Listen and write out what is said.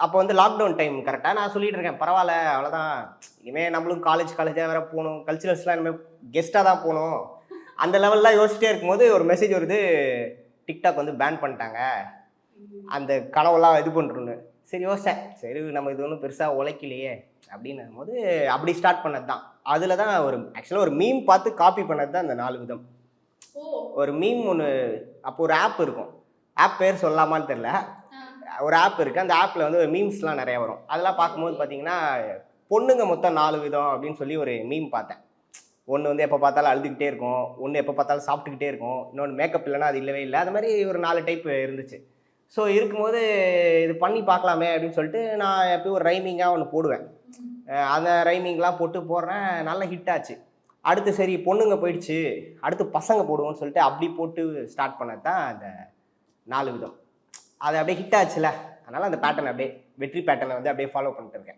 அப்போ வந்து lockdown time கரெக்டாக நான் சொல்லிட்டு இருக்கேன் பரவாயில்ல அவ்வளோதான், இனிமேல் நம்மளும் காலேஜாக வேற போகணும், கல்ச்சுரல்ஸ்லாம் இனிமேல் கெஸ்ட்டாக தான் போகணும், அந்த லெவல்லாம் யோசிச்சிட்டே இருக்கும்போது ஒரு மெசேஜ் வருது, டிக்டாக் வந்து பேன் பண்ணிட்டாங்க, அந்த கனவெல்லாம் இது பண்ணுறோன்னு. சரி யோசிச்சேன், சரி நம்ம இது ஒன்றும் பெருசாக உழைக்கலையே அப்படின்னும் போது அப்படி ஸ்டார்ட் பண்ணது தான். அதில் தான் ஒரு ஆக்சுவலாக ஒரு மீம் பார்த்து காப்பி பண்ணது தான் அந்த 4 விதம். ஒரு மீம் ஒன்று, அப்போ ஒரு ஆப் இருக்கும், ஆப் பேர் சொல்லாமான்னு தெரில, ஒரு ஆப் இருக்குது, அந்த ஆப்பில் வந்து மீம்ஸ்லாம் நிறையா வரும். அதெல்லாம் பார்க்கும்போது பார்த்தீங்கன்னா பொண்ணுங்க மொத்தம் 4 விதம் அப்படின்னு சொல்லி ஒரு மீம் பார்த்தேன். ஒன்று வந்து எப்போ பார்த்தாலும் அழுதுகிட்டே இருக்கும், ஒன்று எப்போ பார்த்தாலும் சாப்பிட்டுக்கிட்டே இருக்கும், இன்னொன்று மேக்கப் இல்லைன்னா அது இல்லவே இல்லை, அது மாதிரி ஒரு 4 டைப் இருந்துச்சு. ஸோ இருக்கும்போது இது பண்ணி பார்க்கலாமே அப்படின்னு சொல்லிட்டு நான் எப்போயும் ஒரு ரைமிங்காக ஒன்று போடுவேன். அந்த ரைமிங்லாம் போட்டு போடுறேன், நல்ல ஹிட் ஆச்சு. அடுத்து சரி பொண்ணுங்க போயிடுச்சு, அடுத்து பசங்க போடுவோம்னு சொல்லிட்டு அப்படி போட்டு ஸ்டார்ட் பண்ணது தான் அந்த 4 விதம். அது அப்படியே ஹிட் ஆச்சுல, அதனால் அந்த பேட்டர்ன் அப்படியே வெற்றி பேட்டர்னை வந்து அப்படியே ஃபாலோ பண்ணிட்டு இருக்கேன்.